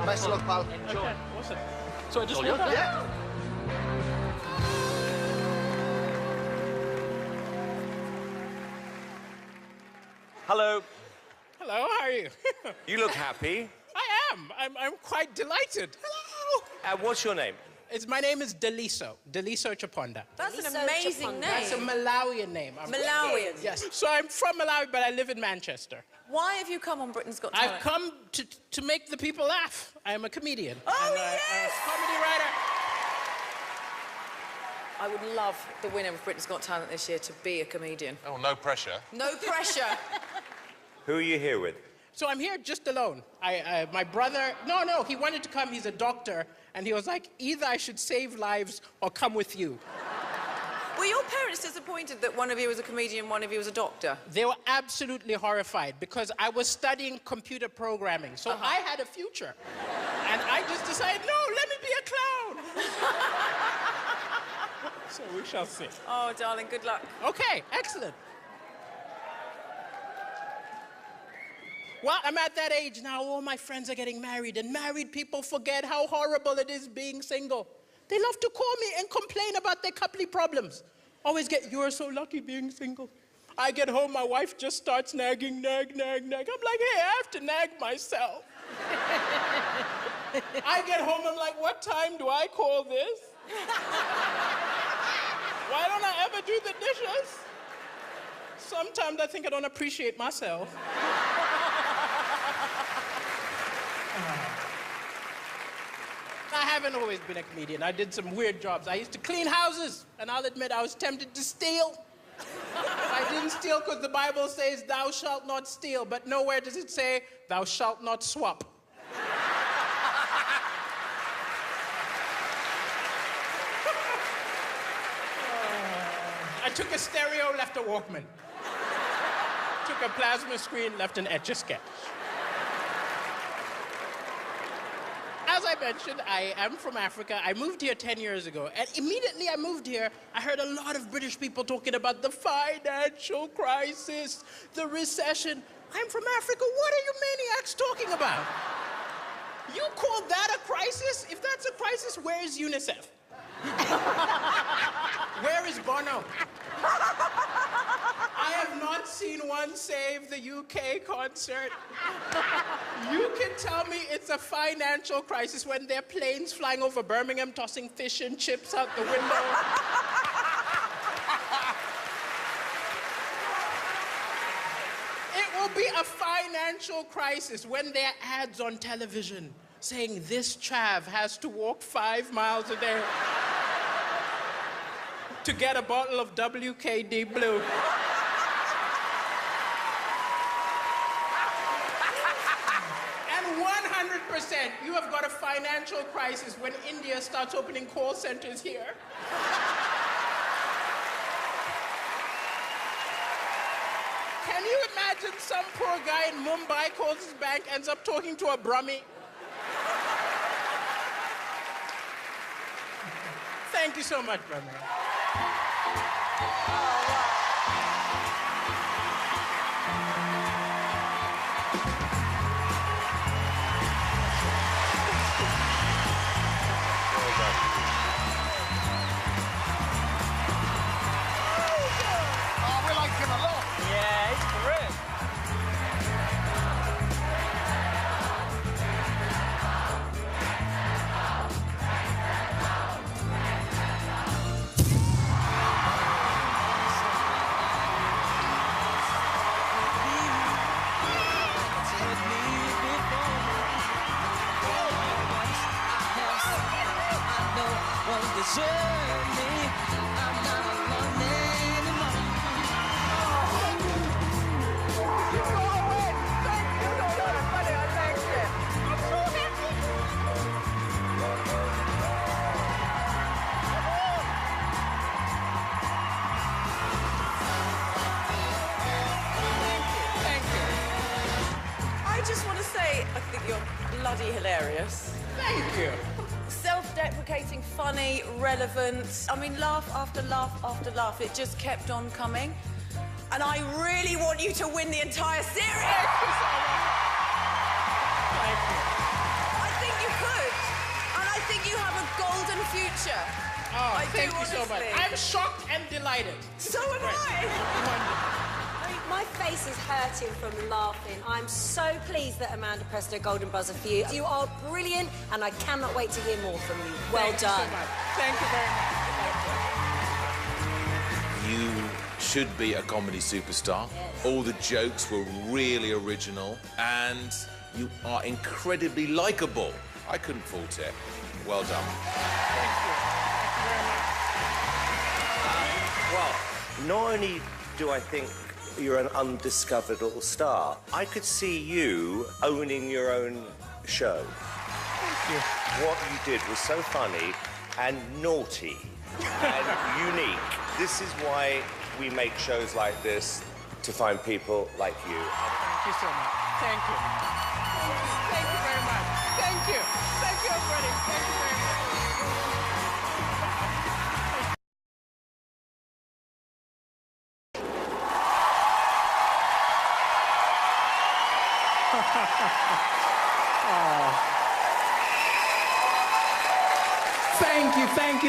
Best of luck, pal. Enjoy. Okay, awesome. So I just walk up? Yeah. Hello. Hello, how are you? You look happy. I am. I'm quite delighted. Hello. What's your name? My name is Daliso Chaponda. That's an amazing name. That's a Malawian name. Malawian? Yes. So I'm from Malawi, but I live in Manchester. Why have you come on Britain's Got Talent? I've come to make the people laugh. I am a comedian. Oh, and yes! I'm a comedy writer. I would love the winner of Britain's Got Talent this year to be a comedian. Oh, no pressure. No pressure. Who are you here with? So I'm here just alone. My brother, no, he wanted to come. He's a doctor. And he was like, either I should save lives or come with you. Were your parents disappointed that one of you was a comedian, one of you was a doctor? They were absolutely horrified because I was studying computer programming. So I had a future. And I just decided, no, let me be a clown. So we shall see. Oh, darling, good luck. Okay, excellent. Well, I'm at that age now, all my friends are getting married, and married people forget how horrible it is being single. They love to call me and complain about their coupley problems. Always get, you're so lucky being single. I get home, my wife just starts nagging, nag. I'm like, hey, I have to nag myself. I get home, I'm like, what time do I call this? Why don't I ever do the dishes? Sometimes I think I don't appreciate myself. I haven't always been a comedian. I did some weird jobs. I used to clean houses, and I'll admit I was tempted to steal. I didn't steal because the Bible says, thou shalt not steal, but nowhere does it say, thou shalt not swap. I took a stereo, left a Walkman. Took a plasma screen, left an Etch-a-Sketch. As I mentioned, I am from Africa. I moved here 10 years ago. And immediately I moved here, I heard a lot of British people talking about the financial crisis, the recession. I'm from Africa. What are you maniacs talking about? You call that a crisis? If that's a crisis, where is UNICEF? Where is Bono? I have not seen one save the UK concert. You can tell me it's a financial crisis when there are planes flying over Birmingham tossing fish and chips out the window. It will be a financial crisis when there are ads on television saying this chav has to walk 5 miles a day to get a bottle of WKD Blue. And 100%, you have got a financial crisis when India starts opening call centers here. Can you imagine some poor guy in Mumbai calls his bank, ends up talking to a Brahmi? Thank you so much, Brahmi. Bloody hilarious. Thank you. Self-deprecating, funny, relevant. I mean, laugh after laugh after laugh. It just kept on coming. And I really want you to win the entire series. Thank you so much. Thank you. I think Thank you so much. honestly. I'm shocked and delighted. So am I. I mean, my face is hurting from laughing. I'm so pleased that Amanda pressed her golden buzzer for you. You are brilliant, and I cannot wait to hear more from you. Well Thank done. you so much. Thank you very much. You should be a comedy superstar. All the jokes were really original, and you are incredibly likable. I couldn't fault it. Well done. Well, not only do I think you're an undiscovered little star, I could see you owning your own show. Thank you. What you did was so funny and naughty and unique. This is why we make shows like this, to find people like you. Thank you so much. Thank you. Thank you very much. Thank you. Thank you, everybody. Thank you very much.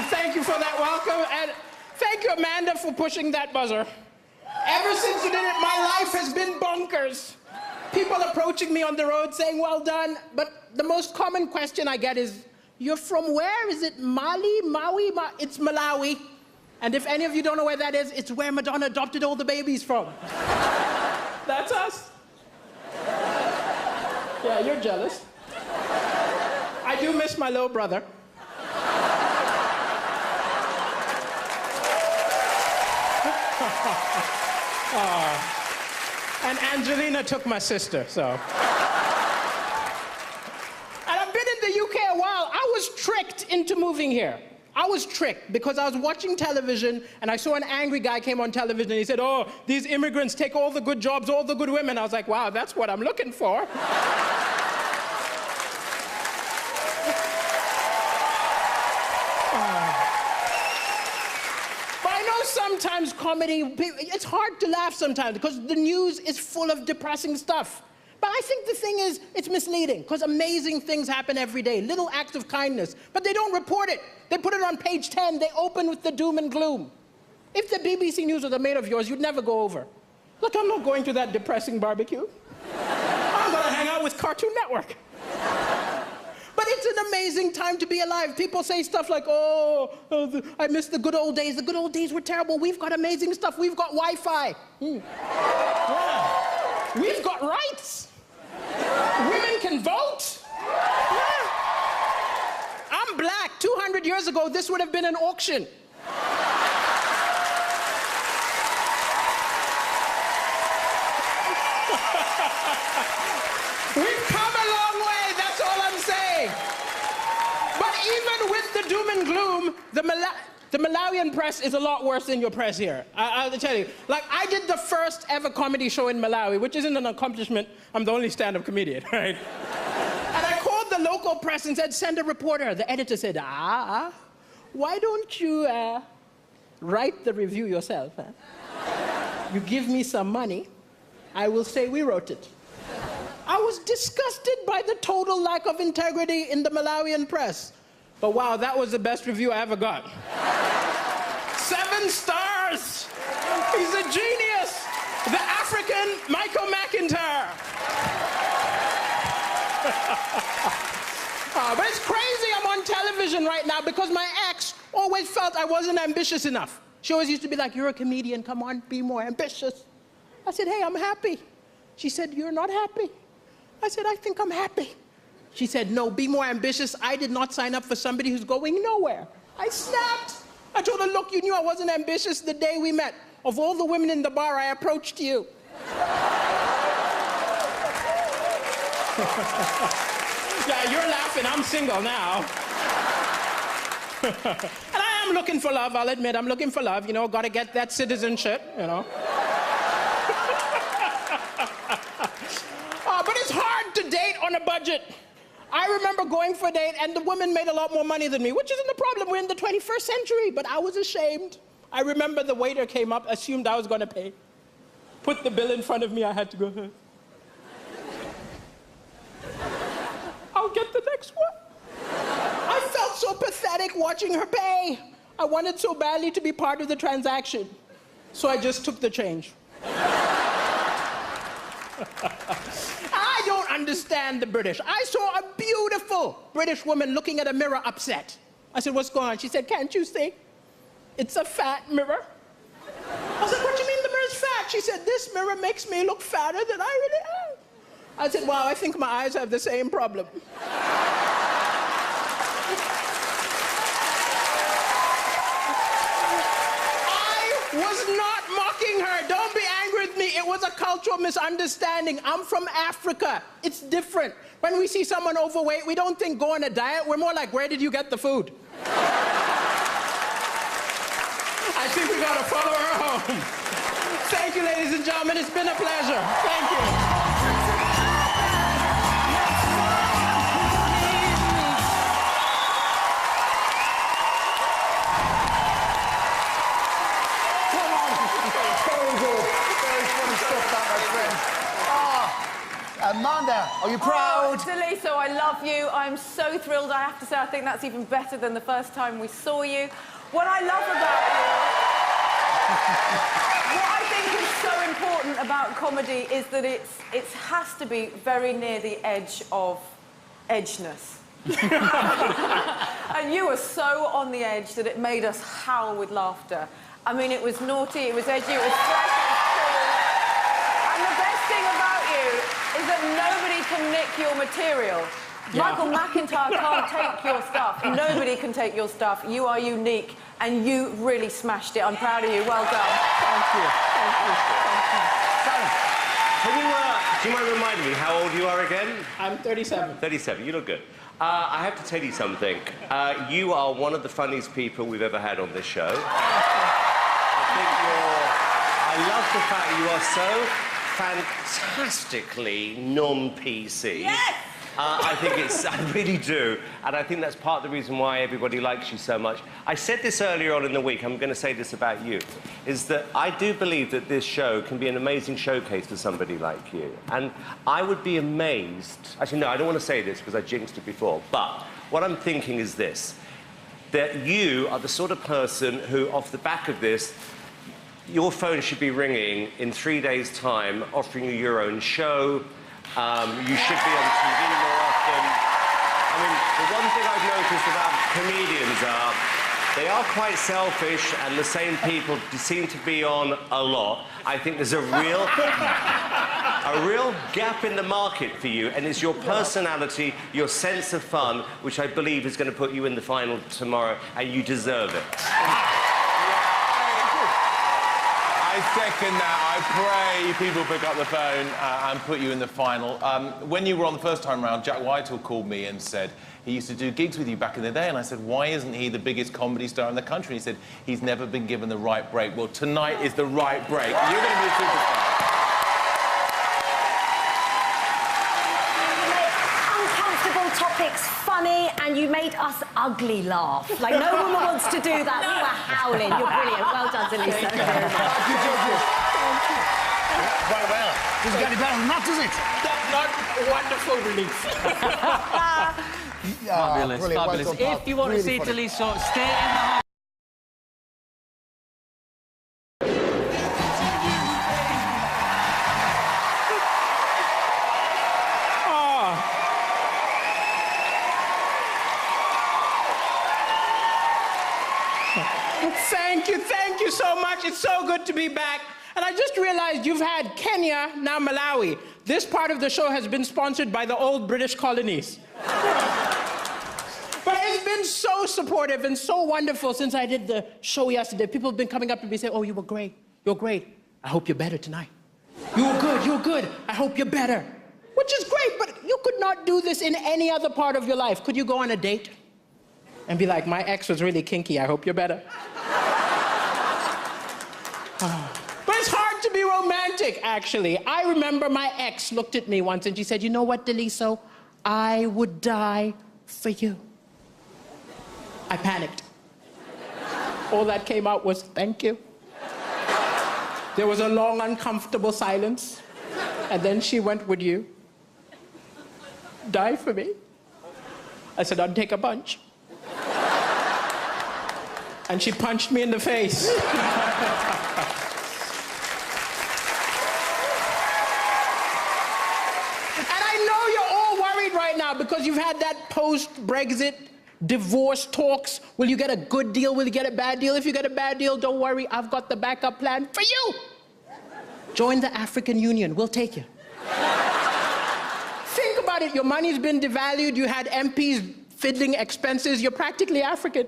Thank you for that welcome, and thank you, Amanda, for pushing that buzzer. Ever since you did it, my life has been bonkers. People approaching me on the road saying, well done, but the most common question I get is, you're from where? Is it Mali, Maui? It's Malawi. And if any of you don't know where that is, it's where Madonna adopted all the babies from. That's us. Yeah, you're jealous. I do miss my little brother. And Angelina took my sister, so. And I've been in the UK a while. I was tricked into moving here. I was tricked because I was watching television and I saw an angry guy came on television and he said, oh, these immigrants take all the good jobs, all the good women. I was like, wow, that's what I'm looking for. Sometimes comedy, it's hard to laugh sometimes because the news is full of depressing stuff. But I think the thing is, it's misleading because amazing things happen every day, little acts of kindness, but they don't report it. They put it on page 10, they open with the doom and gloom. If the BBC News was a mate of yours, you'd never go over. Look, I'm not going to that depressing barbecue. I'm going to hang out with Cartoon Network. But it's an amazing time to be alive. People say stuff like, I miss the good old days. The good old days were terrible. We've got amazing stuff. We've got Wi-Fi. Yeah. We've got rights. Women can vote. Yeah. I'm black. 200 years ago, this would have been an auction. We've come a long way, that's all I'm saying. But even with the doom and gloom, the Malawian press is a lot worse than your press here. I'll tell you. Like, I did the first ever comedy show in Malawi, which isn't an accomplishment. I'm the only stand-up comedian, right? And I called the local press and said, send a reporter. The editor said, why don't you write the review yourself? Huh? You give me some money, I will say we wrote it. I was disgusted by the total lack of integrity in the Malawian press. But wow, that was the best review I ever got. 7 stars! He's a genius! The African Michael McIntyre! But it's crazy I'm on television right now because my ex always felt I wasn't ambitious enough. She always used to be like, you're a comedian, come on, be more ambitious. I said, hey, I'm happy. She said, you're not happy. I said, I think I'm happy. She said, no, be more ambitious. I did not sign up for somebody who's going nowhere. I snapped. I told her, look, you knew I wasn't ambitious the day we met. Of all the women in the bar, I approached you. Yeah, you're laughing. I'm single now. And I am looking for love, I'll admit. I'm looking for love, you know, gotta get that citizenship, you know. But it's hard to date on a budget. I remember going for a date and the woman made a lot more money than me, which isn't a problem, we're in the 21st century, but I was ashamed. I remember the waiter came up, assumed I was gonna pay. Put the bill in front of me, I had to go, I'll get the next one. I felt so pathetic watching her pay. I wanted so badly to be part of the transaction. So I just took the change. I don't understand the British. I saw a beautiful British woman looking at a mirror upset. I said, what's going on? She said, can't you see? It's a fat mirror. I said, what do you mean the mirror's fat? She said, this mirror makes me look fatter than I really am. I said, wow, I think my eyes have the same problem. I was not mocking her. Don't be angry with me. It was a cultural misunderstanding. I'm from Africa. It's different. When we see someone overweight, we don't think go on a diet. We're more like, where did you get the food? I think we gotta follow her home. Thank you, ladies and gentlemen. It's been a pleasure. Thank you. Amanda, are you proud? Oh, Daliso, I love you. I'm so thrilled. I have to say, I think that's even better than the first time we saw you. What I love about you, what I think is so important about comedy is that it has to be very near the edge of edgeness. And you were so on the edge that it made us howl with laughter. I mean, it was naughty, it was edgy, it was fresh, it was cool. And the best thing about you is that nobody can nick your material. Yeah. Michael McIntyre can't take your stuff. Nobody can take your stuff. You are unique, and you really smashed it. I'm proud of you. Well done. Thank you. Thank you. Thank you. Do you mind reminding me how old you are again? I'm 37. 37. You look good. I have to tell you something. You are one of the funniest people we've ever had on this show. I love the fact you are so fantastically non-PC. Yes! I really do. And I think that's part of the reason why everybody likes you so much. I said this earlier on in the week, I'm going to say this about you, is that I do believe that this show can be an amazing showcase for somebody like you. And I would be amazed... Actually, no, I don't want to say this because I jinxed it before, but what I'm thinking is this, that you are the sort of person who, off the back of this, your phone should be ringing in 3 days' time, offering you your own show. You should be on TV more often. I mean, the one thing I've noticed about comedians are they are quite selfish, and the same people seem to be on a lot. I think there's a real gap in the market for you, and it's your personality, your sense of fun, which I believe is going to put you in the final tomorrow, and you deserve it. I second that. I pray people pick up the phone and put you in the final. When you were on the first time round, Jack Whitehall called me and said he used to do gigs with you back in the day, and I said, why isn't he the biggest comedy star in the country? He said, he's never been given the right break. Well, tonight is the right break. You're going to be a superstar. Uncomfortable topics funny, and you made us ugly laugh. Like, no woman wants to do that. We were howling. You're brilliant. Well done, Daliso. Thank you very much. Quite well. Doesn't get any better than that, does it? Not wonderful relief. Fabulous, brilliant. fabulous. Well done, If you want to really see funny. Daliso, stay in the house. Thank you so much. It's so good to be back. And I just realized you've had Kenya, now Malawi. This part of the show has been sponsored by the old British colonies. But it's been so supportive and so wonderful since I did the show yesterday. People have been coming up to me saying, oh, you were great. You're great. I hope you're better tonight. You were good. You're good. I hope you're better. Which is great, but you could not do this in any other part of your life. Could you go on a date and be like, my ex was really kinky. I hope you're better. But it's hard to be romantic, actually. I remember my ex looked at me once and she said, you know what, Daliso? I would die for you. I panicked. All that came out was, thank you. There was a long, uncomfortable silence. And then she went, would you die for me? I said, I'd take a bunch. And she punched me in the face. And I know you're all worried right now because you've had that post-Brexit divorce talks. Will you get a good deal? Will you get a bad deal? If you get a bad deal, don't worry. I've got the backup plan for you. Join the African Union. We'll take you. Think about it. Your money's been devalued. You had MPs fiddling expenses. You're practically African.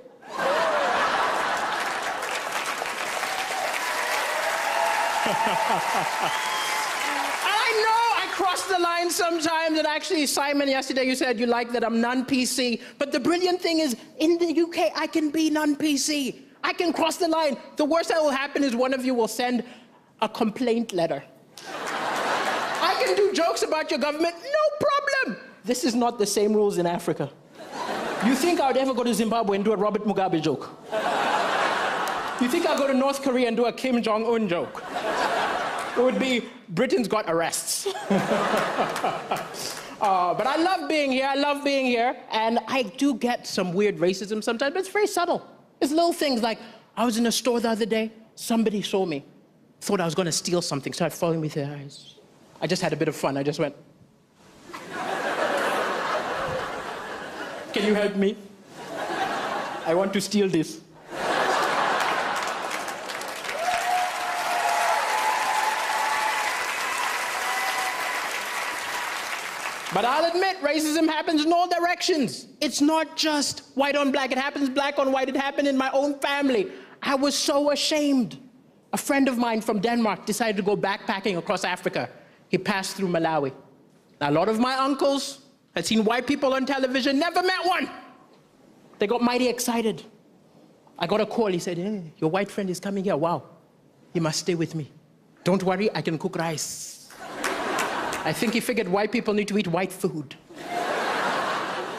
I know I cross the line sometimes, and actually, Simon, yesterday you said you like that I'm non-PC, but the brilliant thing is, in the UK, I can be non-PC. I can cross the line. The worst that will happen is one of you will send a complaint letter. I can do jokes about your government, no problem. This is not the same rules in Africa. You think I would ever go to Zimbabwe and do a Robert Mugabe joke? You think I'll go to North Korea and do a Kim Jong-un joke? It would be, Britain's got arrests. But I love being here, and I do get some weird racism sometimes, but it's very subtle. It's little things like, I was in a store the other day, somebody saw me, thought I was gonna steal something, started following me through their eyes. I just had a bit of fun, I just went, can you help me? I want to steal this. But I'll admit, racism happens in all directions. It's not just white on black. It happens black on white. It happened in my own family. I was so ashamed. A friend of mine from Denmark decided to go backpacking across Africa. He passed through Malawi. Now, a lot of my uncles had seen white people on television, never met one. They got mighty excited. I got a call. He said, hey, your white friend is coming here. Wow. He must stay with me. Don't worry, I can cook rice. I think he figured white people need to eat white food.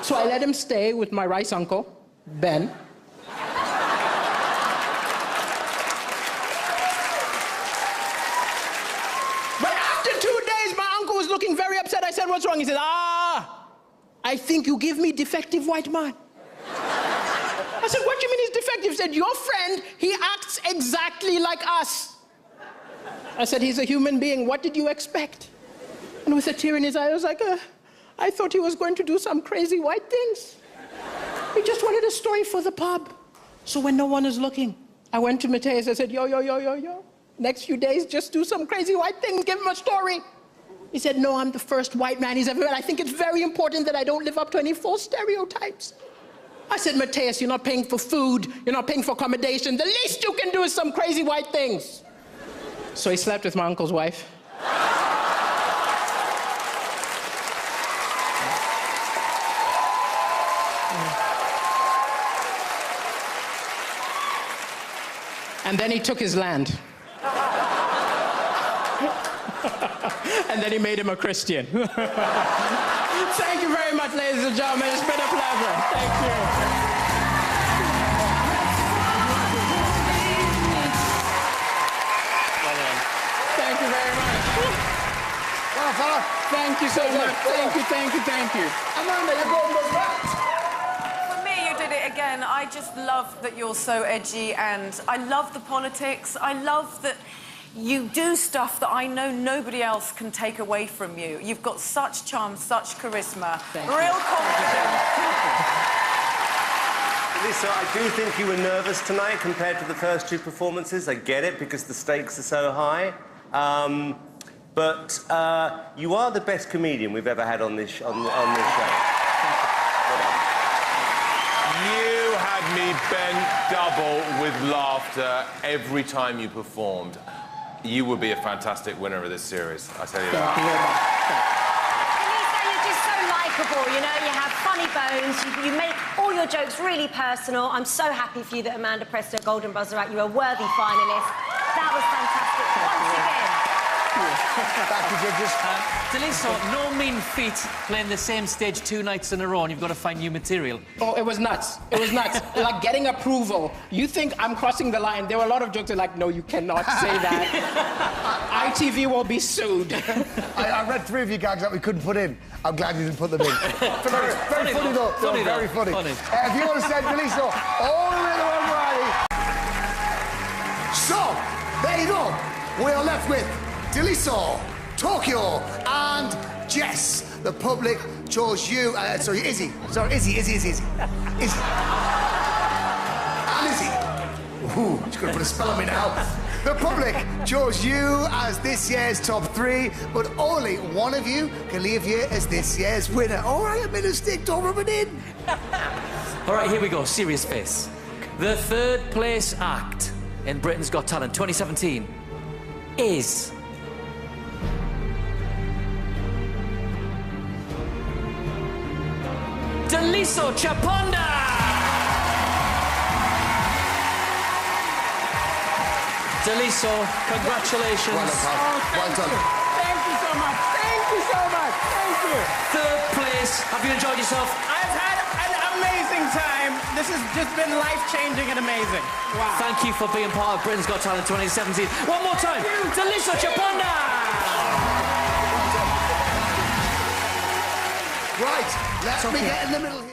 So I let him stay with my rice uncle, Ben. But after 2 days, my uncle was looking very upset. I said, what's wrong? He said, I think you give me defective white man. I said, what do you mean he's defective? He said, your friend, he acts exactly like us. I said, he's a human being. What did you expect? And with a tear in his eye, I was like, I thought he was going to do some crazy white things. He just wanted a story for the pub. So when no one is looking, I went to Mateus. I said, yo. Next few days, just do some crazy white things. Give him a story. He said, no, I'm the first white man he's ever met. I think it's very important that I don't live up to any false stereotypes. I said, Mateus, you're not paying for food. You're not paying for accommodation. The least you can do is some crazy white things. So he slept with my uncle's wife. And then he took his land. And then he made him a Christian. Thank you very much, ladies and gentlemen. It's been a pleasure. Thank you. Thank you very much. Well, fella. Thank you so much. Thank you. Amanda, you're going to back. For me, you did it again. I just love that you're so edgy, and I love the politics. I love that you do stuff that I know nobody else can take away from you. You've got such charm, such charisma, real confidence. Lisa, I do think you were nervous tonight compared to the first two performances. I get it, because the stakes are so high. But you are the best comedian we've ever had on this show. You had me bent double with laughter every time you performed. You would be a fantastic winner of this series, I tell you that. Daliso, you're just so likeable, you know? You have funny bones, you make all your jokes really personal. I'm so happy for you that Amanda pressed her golden buzzer out. You're a worthy finalist. That was fantastic. Once again. Thank you, judges. Daliso, no mean feat playing the same stage 2 nights in a row, and you've got to find new material. Oh, it was nuts. It was nuts. Like getting approval. You think I'm crossing the line. There were a lot of jokes that like, no, you cannot say that. ITV will be sued. I read 3 of your gags that we couldn't put in. I'm glad you didn't put them in. Very funny though. Very funny. If you want to send Daliso all the way to There you go. We are left with Daliso, Tokyo, and Jess. The public chose you. Sorry, Izzy. Izzy. And Izzy. Ooh, she's going to put a spell on me now. The public chose you as this year's top 3, but only one of you can leave here as this year's winner. All right, I'm in a stick, don't rub it in. All right, here we go. Serious face. The third place act in Britain's Got Talent 2017 is... Daliso Chaponda! Daliso, congratulations. Well done, pal. Well done. Thank you so much. Thank you so much. Thank you. Third place. Have you enjoyed yourself? I've had an amazing time. This has just been life-changing and amazing. Wow. Thank you for being part of Britain's Got Talent 2017. One more time. Daliso Chaponda! Right, let me get in the middle here.